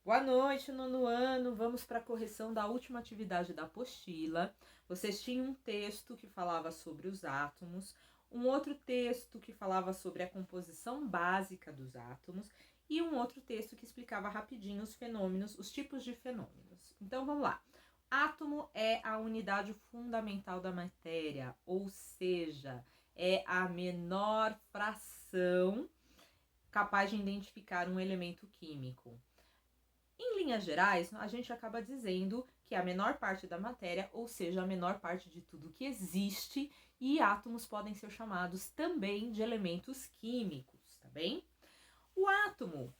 Boa noite, nono ano. Vamos para a correção da última atividade da apostila. Vocês tinham um texto que falava sobre os átomos, um outro texto que falava sobre a composição básica dos átomos e um outro texto que explicava rapidinho os fenômenos, os tipos de fenômenos. Então vamos lá. Átomo é a unidade fundamental da matéria, ou seja, é a menor fração capaz de identificar um elemento químico. Em linhas gerais, a gente acaba dizendo que é a menor parte da matéria, ou seja, a menor parte de tudo que existe, e átomos podem ser chamados também de elementos químicos, tá bem? O átomo,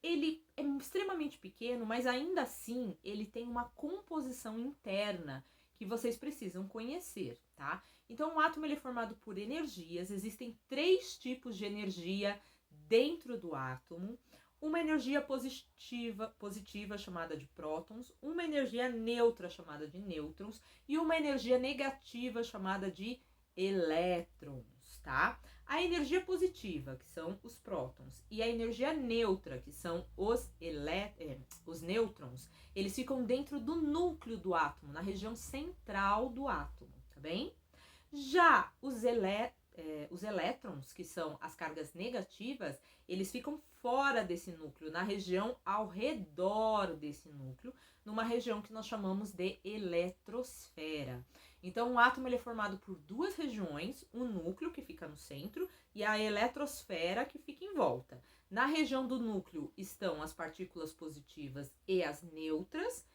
ele é extremamente pequeno, mas ainda assim ele tem uma composição interna que vocês precisam conhecer, tá? Então, o átomo ele é formado por energias, existem 3 tipos de energia dentro do átomo. Uma energia positiva chamada de prótons, uma energia neutra chamada de nêutrons e uma energia negativa chamada de elétrons, tá? A energia positiva, que são os prótons, e a energia neutra, que são os nêutrons, eles ficam dentro do núcleo do átomo, na região central do átomo, tá bem? Já os elétrons, que são as cargas negativas, eles ficam fora desse núcleo, na região ao redor desse núcleo, numa região que nós chamamos de eletrosfera. Então, o átomo ele é formado por 2 regiões, o núcleo, que fica no centro, e a eletrosfera, que fica em volta. Na região do núcleo estão as partículas positivas e as neutras,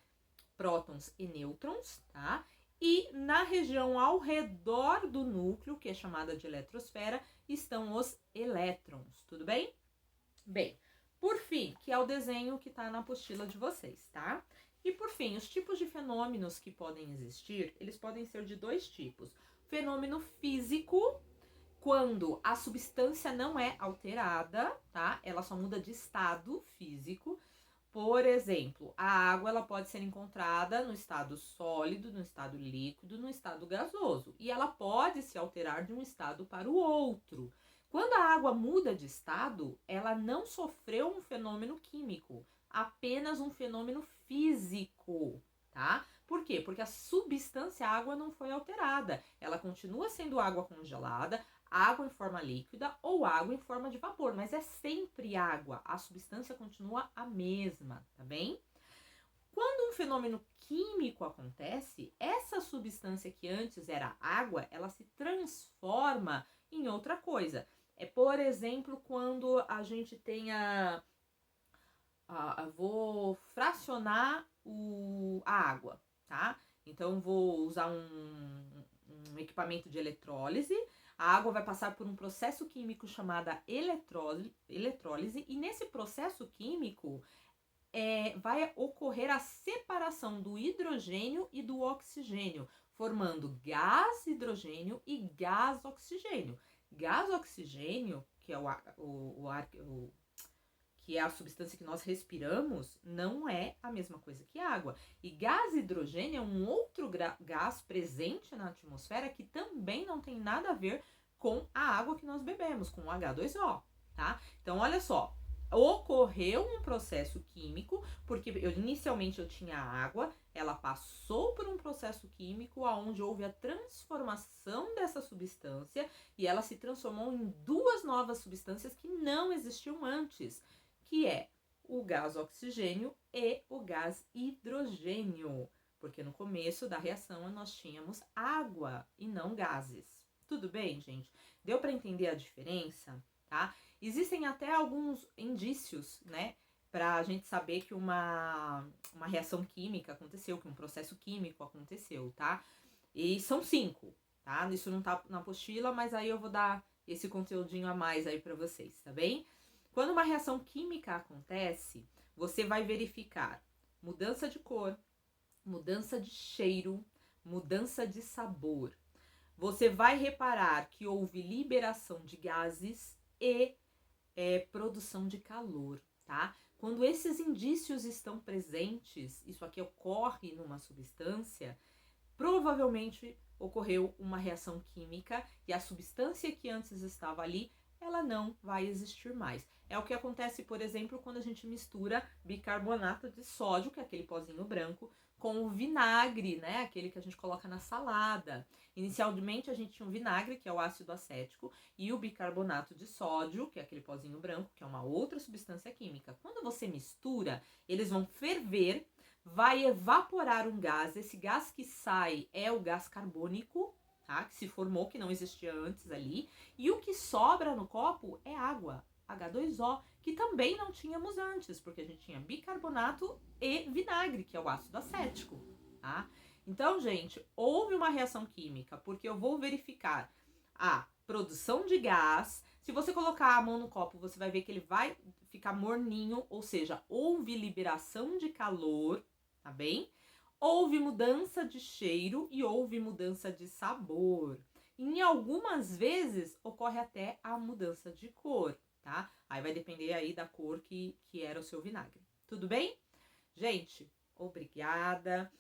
prótons e nêutrons, tá? E na região ao redor do núcleo, que é chamada de eletrosfera, estão os elétrons, tudo bem? Bem, por fim, que é o desenho que está na apostila de vocês, tá? E por fim, os tipos de fenômenos que podem existir, eles podem ser de 2 tipos. Fenômeno físico, quando a substância não é alterada, tá? Ela só muda de estado físico. Por exemplo, a água ela pode ser encontrada no estado sólido, no estado líquido, no estado gasoso. E ela pode se alterar de um estado para o outro. Quando a água muda de estado, ela não sofreu um fenômeno químico, apenas um fenômeno físico, tá? Por quê? Porque a substância água não foi alterada. Ela continua sendo água congelada, água em forma líquida ou água em forma de vapor, mas é sempre água, a substância continua a mesma, tá bem? Quando um fenômeno químico acontece, essa substância que antes era água, ela se transforma em outra coisa. É, por exemplo, quando a gente tem vou fracionar a água, tá? Então, vou usar um equipamento de eletrólise. A água vai passar por um processo químico chamado eletrólise, e nesse processo químico vai ocorrer a separação do hidrogênio e do oxigênio, formando gás hidrogênio e gás oxigênio. Gás oxigênio, que é que é a substância que nós respiramos, não é a mesma coisa que água. E gás hidrogênio é um outro gás presente na atmosfera que também não tem nada a ver com a água que nós bebemos, com o H2O, tá? Então, olha só, ocorreu um processo químico, porque inicialmente eu tinha água, ela passou por um processo químico onde houve a transformação dessa substância e ela se transformou em 2 novas substâncias que não existiam antes, que é o gás oxigênio e o gás hidrogênio, porque no começo da reação nós tínhamos água e não gases. Tudo bem, gente? Deu para entender a diferença, tá? Existem até alguns indícios, né, para a gente saber que uma reação química aconteceu, que um processo químico aconteceu, tá? E são 5, tá? Isso não tá na apostila, mas aí eu vou dar esse conteúdinho a mais aí para vocês, tá bem? Quando uma reação química acontece, você vai verificar mudança de cor, mudança de cheiro, mudança de sabor. Você vai reparar que houve liberação de gases e produção de calor, tá? Quando esses indícios estão presentes, isso aqui ocorre numa substância, provavelmente ocorreu uma reação química e a substância que antes estava ali ela não vai existir mais. É o que acontece, por exemplo, quando a gente mistura bicarbonato de sódio, que é aquele pozinho branco, com o vinagre, né? Aquele que a gente coloca na salada. Inicialmente a gente tinha um vinagre, que é o ácido acético, e o bicarbonato de sódio, que é aquele pozinho branco, que é uma outra substância química. Quando você mistura, eles vão ferver, vai evaporar um gás. Esse gás que sai é o gás carbônico, tá? Que se formou, que não existia antes ali. E o que sobra no copo é água, H2O, que também não tínhamos antes, porque a gente tinha bicarbonato e vinagre, que é o ácido acético, tá? Então, gente, houve uma reação química, porque eu vou verificar a produção de gás. Se você colocar a mão no copo, você vai ver que ele vai ficar morninho, ou seja, houve liberação de calor, tá bem? Houve mudança de cheiro e houve mudança de sabor. Em algumas vezes ocorre até a mudança de cor, tá? Aí vai depender aí da cor que era o seu vinagre. Tudo bem? Gente, obrigada.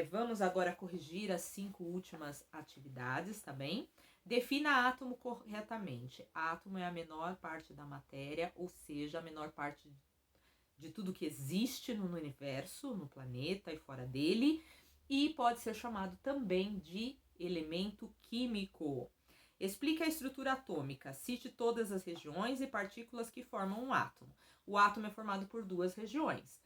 Vamos agora corrigir as 5 últimas atividades, tá bem? Defina átomo corretamente. Átomo é a menor parte da matéria, ou seja, a menor parte de tudo que existe no universo, no planeta e fora dele, e pode ser chamado também de elemento químico. Explica a estrutura atômica. Cite todas as regiões e partículas que formam um átomo. O átomo é formado por 2 regiões: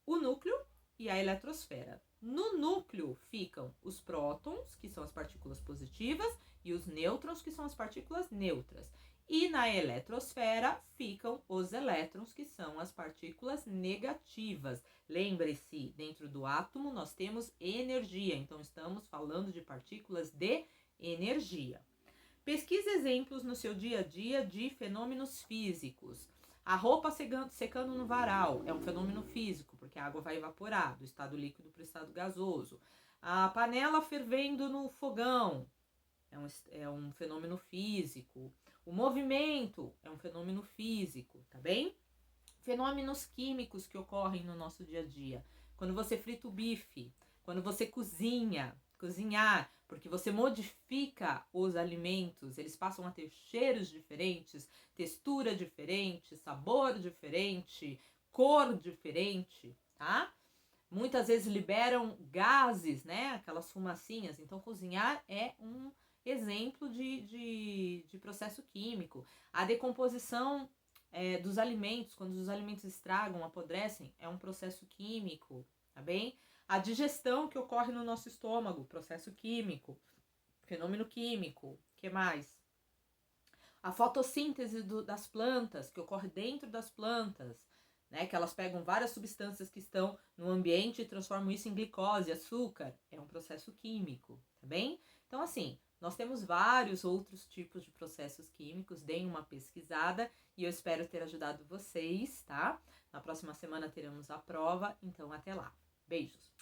o núcleo e a eletrosfera. No núcleo ficam os prótons, que são as partículas positivas, e os nêutrons, que são as partículas neutras. E na eletrosfera ficam os elétrons, que são as partículas negativas. Lembre-se, dentro do átomo nós temos energia, então estamos falando de partículas de energia. Pesquise exemplos no seu dia a dia de fenômenos físicos. A roupa secando no varal é um fenômeno físico, porque a água vai evaporar do estado líquido para o estado gasoso. A panela fervendo no fogão é um fenômeno físico. O movimento é um fenômeno físico, tá bem? Fenômenos químicos que ocorrem no nosso dia a dia. Quando você frita o bife, quando você cozinhar, porque você modifica os alimentos, eles passam a ter cheiros diferentes, textura diferente, sabor diferente, cor diferente, tá? Muitas vezes liberam gases, né? Aquelas fumacinhas. Então, cozinhar é um exemplo de processo químico. A decomposição dos alimentos, quando os alimentos estragam, apodrecem, é um processo químico, tá bem? A digestão que ocorre no nosso estômago, processo químico, fenômeno químico. Que mais? A fotossíntese das plantas, que ocorre dentro das plantas, né? Que elas pegam várias substâncias que estão no ambiente e transformam isso em glicose, açúcar. É um processo químico, tá bem? Então, assim, nós temos vários outros tipos de processos químicos. Deem uma pesquisada e eu espero ter ajudado vocês, tá? Na próxima semana teremos a prova, então até lá. Beijos!